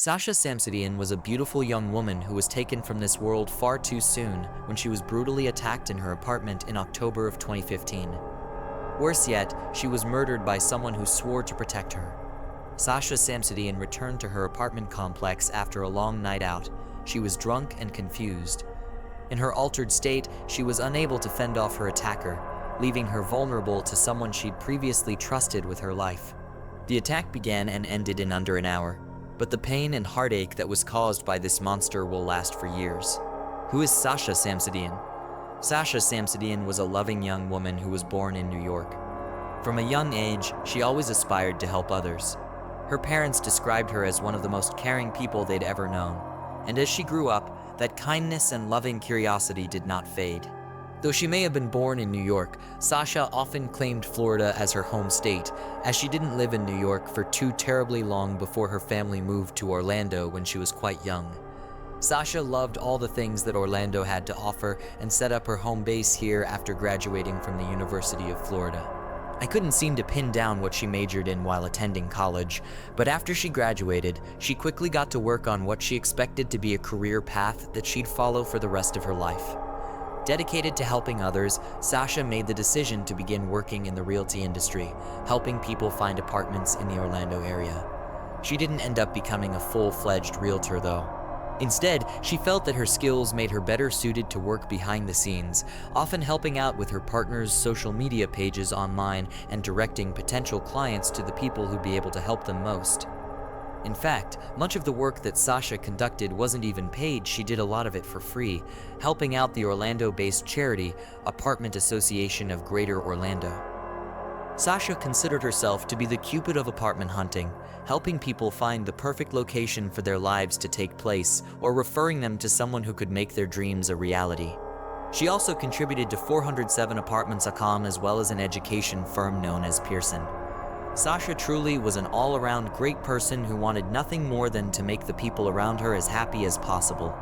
Sasha Samsudean was a beautiful young woman who was taken from this world far too soon when she was brutally attacked in her apartment in October of 2015. Worse yet, she was murdered by someone who swore to protect her. Sasha Samsudean returned to her apartment complex after a long night out. She was drunk and confused. In her altered state, she was unable to fend off her attacker, leaving her vulnerable to someone she'd previously trusted with her life. The attack began and ended in under an hour, but the pain and heartache that was caused by this monster will last for years. Who is Sasha Samsudean? Sasha Samsudean was a loving young woman who was born in New York. From a young age, she always aspired to help others. Her parents described her as one of the most caring people they'd ever known, and as she grew up, that kindness and loving curiosity did not fade. Though she may have been born in New York, Sasha often claimed Florida as her home state, as she didn't live in New York for too terribly long before her family moved to Orlando when she was quite young. Sasha loved all the things that Orlando had to offer and set up her home base here after graduating from the University of Florida. I couldn't seem to pin down what she majored in while attending college, but after she graduated, she quickly got to work on what she expected to be a career path that she'd follow for the rest of her life. Dedicated to helping others, Sasha made the decision to begin working in the realty industry, helping people find apartments in the Orlando area. She didn't end up becoming a full-fledged realtor though. Instead, she felt that her skills made her better suited to work behind the scenes, often helping out with her partner's social media pages online and directing potential clients to the people who'd be able to help them most. In fact, much of the work that Sasha conducted wasn't even paid. She did a lot of it for free, helping out the Orlando-based charity, Apartment Association of Greater Orlando. Sasha considered herself to be the Cupid of apartment hunting, helping people find the perfect location for their lives to take place, or referring them to someone who could make their dreams a reality. She also contributed to 407apartments.com as well as an education firm known as Pearson. Sasha truly was an all-around great person who wanted nothing more than to make the people around her as happy as possible.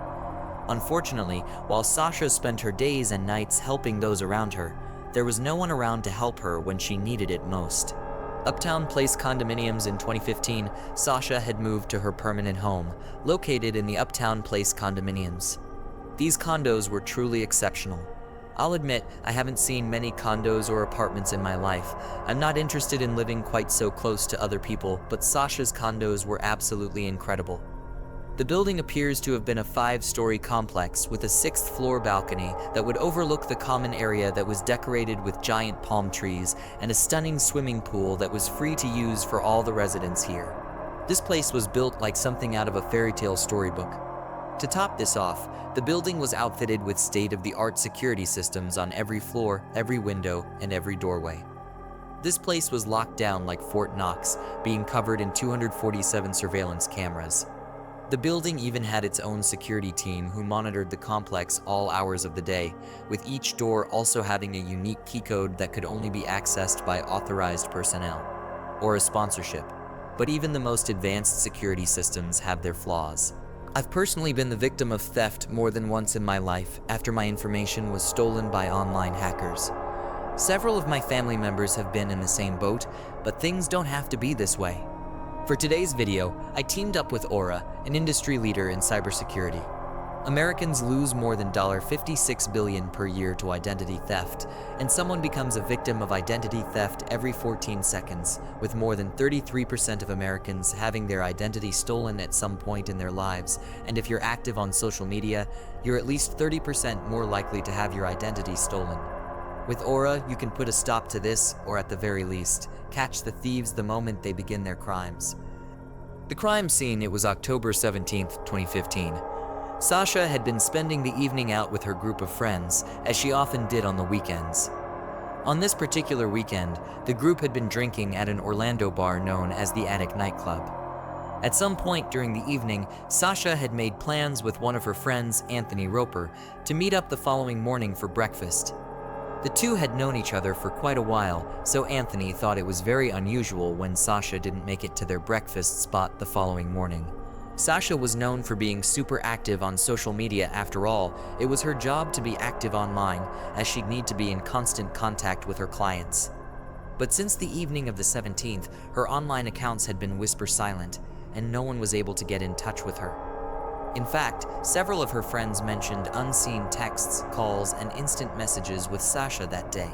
Unfortunately, while Sasha spent her days and nights helping those around her, there was no one around to help her when she needed it most. Uptown Place condominiums in 2015, Sasha had moved to her permanent home, located in the Uptown Place condominiums. These condos were truly exceptional. I'll admit, I haven't seen many condos or apartments in my life. I'm not interested in living quite so close to other people, but Sasha's condos were absolutely incredible. The building appears to have been a 5-story complex with a 6th-floor balcony that would overlook the common area that was decorated with giant palm trees and a stunning swimming pool that was free to use for all the residents here. This place was built like something out of a fairy tale storybook. To top this off, the building was outfitted with state-of-the-art security systems on every floor, every window, and every doorway. This place was locked down like Fort Knox, being covered in 247 surveillance cameras. The building even had its own security team who monitored the complex all hours of the day, with each door also having a unique key code that could only be accessed by authorized personnel, or a sponsorship. But even the most advanced security systems have their flaws. I've personally been the victim of theft more than once in my life after my information was stolen by online hackers. Several of my family members have been in the same boat, but things don't have to be this way. For today's video, I teamed up with Aura, an industry leader in cybersecurity. Americans lose more than $56 billion per year to identity theft, and someone becomes a victim of identity theft every 14 seconds, with more than 33% of Americans having their identity stolen at some point in their lives, and if you're active on social media, you're at least 30% more likely to have your identity stolen. With Aura, you can put a stop to this, or at the very least, catch the thieves the moment they begin their crimes. The crime scene, it was October 17th, 2015. Sasha had been spending the evening out with her group of friends, as she often did on the weekends. On this particular weekend, the group had been drinking at an Orlando bar known as the Attic nightclub. At some point during the evening, Sasha had made plans with one of her friends, Anthony Roper, to meet up the following morning for breakfast. The two had known each other for quite a while, so Anthony thought it was very unusual when Sasha didn't make it to their breakfast spot the following morning. Sasha was known for being super active on social media. After all, it was her job to be active online, as she'd need to be in constant contact with her clients. But since the evening of the 17th, her online accounts had been whisper silent, and no one was able to get in touch with her. In fact, several of her friends mentioned unseen texts, calls, and instant messages with Sasha that day.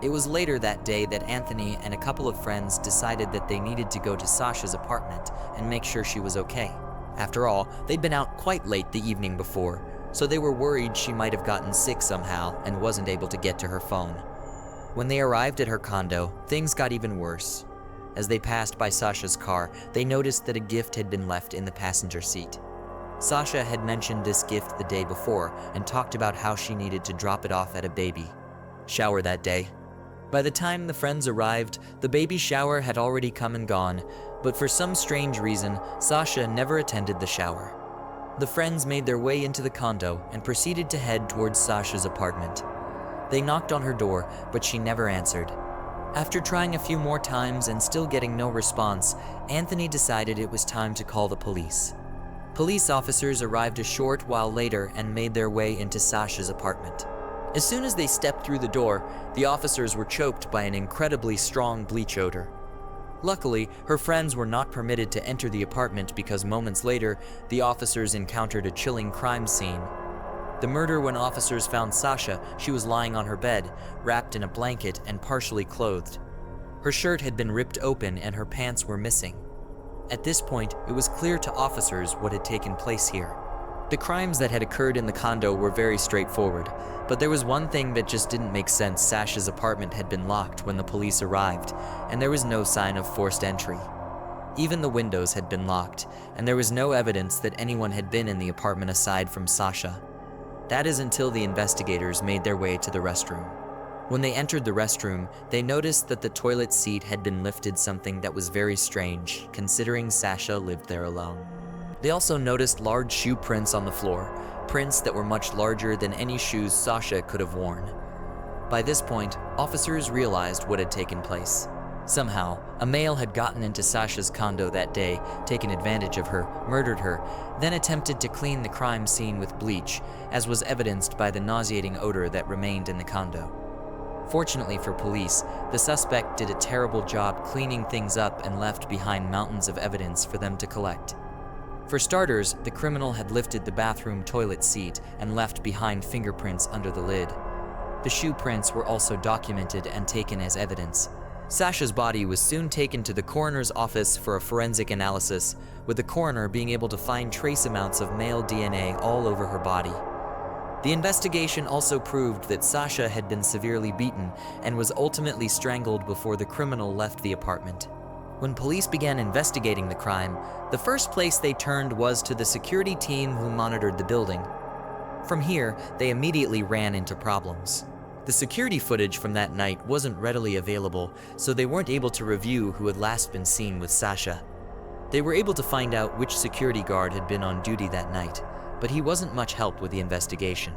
It was later that day that Anthony and a couple of friends decided that they needed to go to Sasha's apartment and make sure she was okay. After all, they'd been out quite late the evening before, so they were worried she might have gotten sick somehow and wasn't able to get to her phone. When they arrived at her condo, things got even worse. As they passed by Sasha's car, they noticed that a gift had been left in the passenger seat. Sasha had mentioned this gift the day before and talked about how she needed to drop it off at a baby shower that day. By the time the friends arrived, the baby shower had already come and gone, but for some strange reason, Sasha never attended the shower. The friends made their way into the condo and proceeded to head towards Sasha's apartment. They knocked on her door, but she never answered. After trying a few more times and still getting no response, Anthony decided it was time to call the police. Police officers arrived a short while later and made their way into Sasha's apartment. As soon as they stepped through the door, the officers were choked by an incredibly strong bleach odor. Luckily, her friends were not permitted to enter the apartment because moments later, the officers encountered a chilling crime scene. The murder when officers found Sasha, she was lying on her bed, wrapped in a blanket and partially clothed. Her shirt had been ripped open and her pants were missing. At this point, it was clear to officers what had taken place here. The crimes that had occurred in the condo were very straightforward, but there was one thing that just didn't make sense. Sasha's apartment had been locked when the police arrived, and there was no sign of forced entry. Even the windows had been locked, and there was no evidence that anyone had been in the apartment aside from Sasha. That is until the investigators made their way to the restroom. When they entered the restroom, they noticed that the toilet seat had been lifted, something that was very strange, considering Sasha lived there alone. They also noticed large shoe prints on the floor, prints that were much larger than any shoes Sasha could have worn. By this point, officers realized what had taken place. Somehow, a male had gotten into Sasha's condo that day, taken advantage of her, murdered her, then attempted to clean the crime scene with bleach, as was evidenced by the nauseating odor that remained in the condo. Fortunately for police, the suspect did a terrible job cleaning things up and left behind mountains of evidence for them to collect. For starters, the criminal had lifted the bathroom toilet seat and left behind fingerprints under the lid. The shoe prints were also documented and taken as evidence. Sasha's body was soon taken to the coroner's office for a forensic analysis, with the coroner being able to find trace amounts of male DNA all over her body. The investigation also proved that Sasha had been severely beaten and was ultimately strangled before the criminal left the apartment. When police began investigating the crime, the first place they turned was to the security team who monitored the building. From here, they immediately ran into problems. The security footage from that night wasn't readily available, so they weren't able to review who had last been seen with Sasha. They were able to find out which security guard had been on duty that night, but he wasn't much help with the investigation.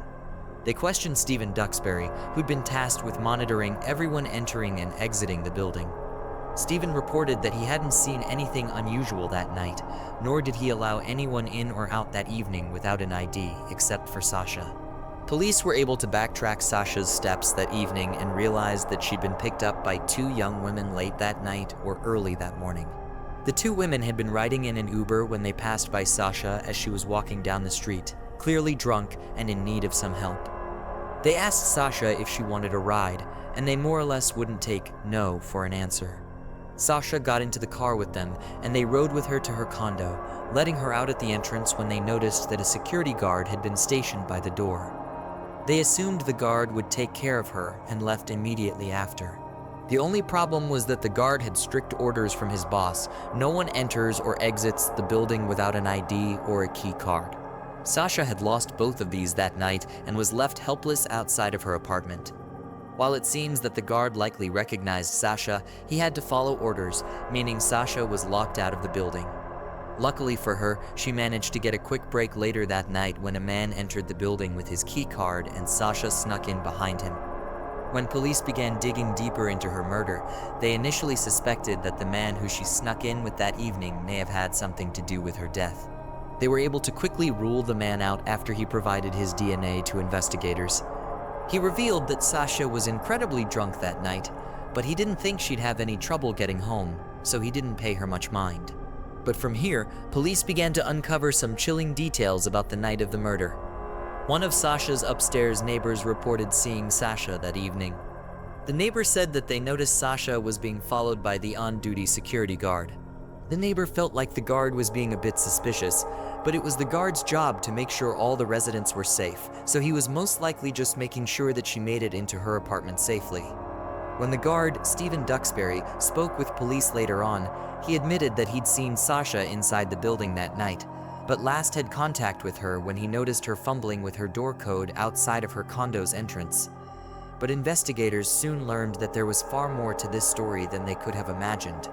They questioned Stephen Duxbury, who'd been tasked with monitoring everyone entering and exiting the building. Stephen reported that he hadn't seen anything unusual that night, nor did he allow anyone in or out that evening without an ID, except for Sasha. Police were able to backtrack Sasha's steps that evening and realized that she'd been picked up by two young women late that night or early that morning. The two women had been riding in an Uber when they passed by Sasha as she was walking down the street, clearly drunk and in need of some help. They asked Sasha if she wanted a ride, and they more or less wouldn't take no for an answer. Sasha got into the car with them, and they rode with her to her condo, letting her out at the entrance when they noticed that a security guard had been stationed by the door. They assumed the guard would take care of her and left immediately after. The only problem was that the guard had strict orders from his boss: no one enters or exits the building without an ID or a key card. Sasha had lost both of these that night and was left helpless outside of her apartment. While it seems that the guard likely recognized Sasha, he had to follow orders, meaning Sasha was locked out of the building. Luckily for her, she managed to get a quick break later that night when a man entered the building with his key card and Sasha snuck in behind him. When police began digging deeper into her murder, they initially suspected that the man who she snuck in with that evening may have had something to do with her death. They were able to quickly rule the man out after he provided his DNA to investigators. He revealed that Sasha was incredibly drunk that night, but he didn't think she'd have any trouble getting home, so he didn't pay her much mind. But from here, police began to uncover some chilling details about the night of the murder. One of Sasha's upstairs neighbors reported seeing Sasha that evening. The neighbor said that they noticed Sasha was being followed by the on-duty security guard. The neighbor felt like the guard was being a bit suspicious, but it was the guard's job to make sure all the residents were safe, so he was most likely just making sure that she made it into her apartment safely. When the guard, Stephen Duxbury, spoke with police later on, he admitted that he'd seen Sasha inside the building that night, but last had contact with her when he noticed her fumbling with her door code outside of her condo's entrance. But investigators soon learned that there was far more to this story than they could have imagined.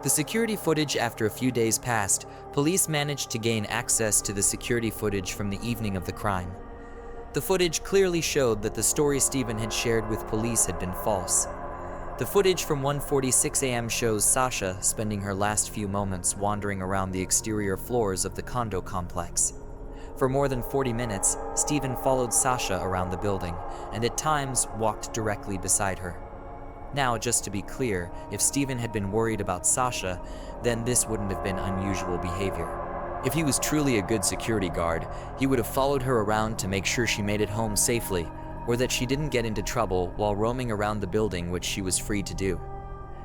The security footage after a few days passed, police managed to gain access to the security footage from the evening of the crime. The footage clearly showed that the story Stephen had shared with police had been false. The footage from 1:46 a.m. shows Sasha spending her last few moments wandering around the exterior floors of the condo complex. For more than 40 minutes, Stephen followed Sasha around the building, and at times walked directly beside her. Now, just to be clear, if Stephen had been worried about Sasha, then this wouldn't have been unusual behavior. If he was truly a good security guard, he would have followed her around to make sure she made it home safely, or that she didn't get into trouble while roaming around the building, which she was free to do.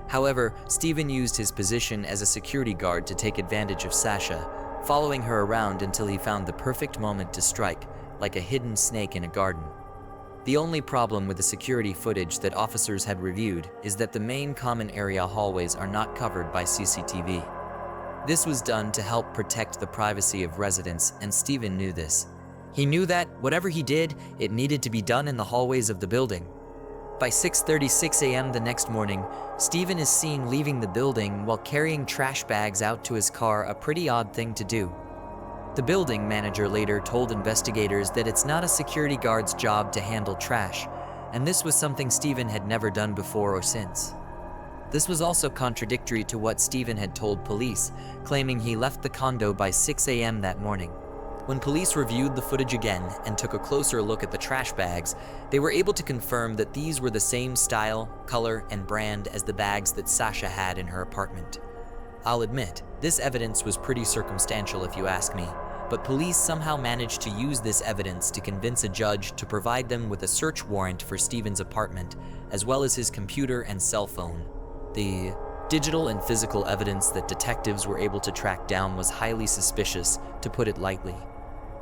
However, Stephen used his position as a security guard to take advantage of Sasha, following her around until he found the perfect moment to strike, like a hidden snake in a garden. The only problem with the security footage that officers had reviewed is that the main common area hallways are not covered by CCTV. This was done to help protect the privacy of residents, and Stephen knew this. He knew that, whatever he did, it needed to be done in the hallways of the building. By 6:36 a.m. the next morning, Stephen is seen leaving the building while carrying trash bags out to his car, a pretty odd thing to do. The building manager later told investigators that it's not a security guard's job to handle trash, and this was something Stephen had never done before or since. This was also contradictory to what Stephen had told police, claiming he left the condo by 6 a.m. that morning. When police reviewed the footage again and took a closer look at the trash bags, they were able to confirm that these were the same style, color, and brand as the bags that Sasha had in her apartment. I'll admit, this evidence was pretty circumstantial if you ask me, but police somehow managed to use this evidence to convince a judge to provide them with a search warrant for Stephen's apartment, as well as his computer and cell phone. The digital and physical evidence that detectives were able to track down was highly suspicious, to put it lightly.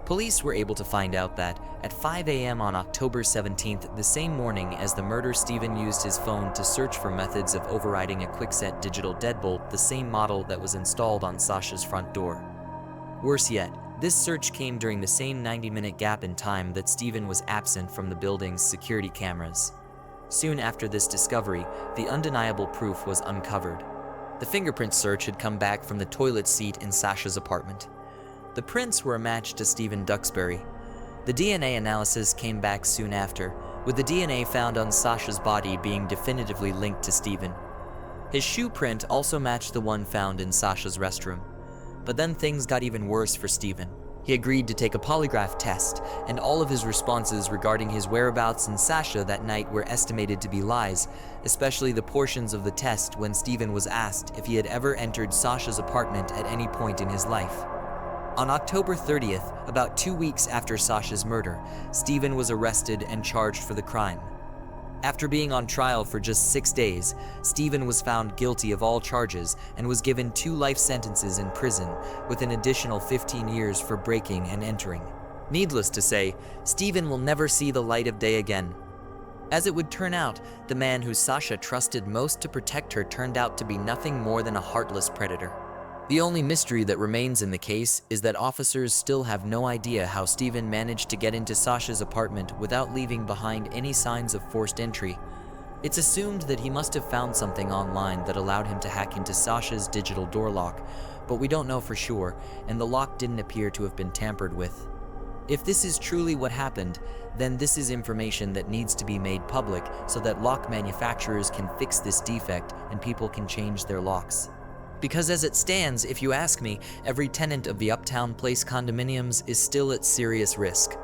Police were able to find out that, at 5 a.m. on October 17th, the same morning as the murder, Stephen used his phone to search for methods of overriding a quickset digital deadbolt, the same model that was installed on Sasha's front door. Worse yet, this search came during the same 90-minute gap in time that Stephen was absent from the building's security cameras. Soon after this discovery, the undeniable proof was uncovered. The fingerprint search had come back from the toilet seat in Sasha's apartment. The prints were a match to Stephen Duxbury. The DNA analysis came back soon after, with the DNA found on Sasha's body being definitively linked to Stephen. His shoe print also matched the one found in Sasha's restroom. But then things got even worse for Stephen. He agreed to take a polygraph test, and all of his responses regarding his whereabouts in Sasha that night were estimated to be lies, especially the portions of the test when Stephen was asked if he had ever entered Sasha's apartment at any point in his life. On October 30th, about 2 weeks after Sasha's murder, Stephen was arrested and charged for the crime. After being on trial for just 6 days, Stephen was found guilty of all charges and was given 2 life sentences in prison, with an additional 15 years for breaking and entering. Needless to say, Stephen will never see the light of day again. As it would turn out, the man who Sasha trusted most to protect her turned out to be nothing more than a heartless predator. The only mystery that remains in the case is that officers still have no idea how Stephen managed to get into Sasha's apartment without leaving behind any signs of forced entry. It's assumed that he must have found something online that allowed him to hack into Sasha's digital door lock, but we don't know for sure, and the lock didn't appear to have been tampered with. If this is truly what happened, then this is information that needs to be made public so that lock manufacturers can fix this defect and people can change their locks. Because as it stands, if you ask me, every tenant of the Uptown Place condominiums is still at serious risk.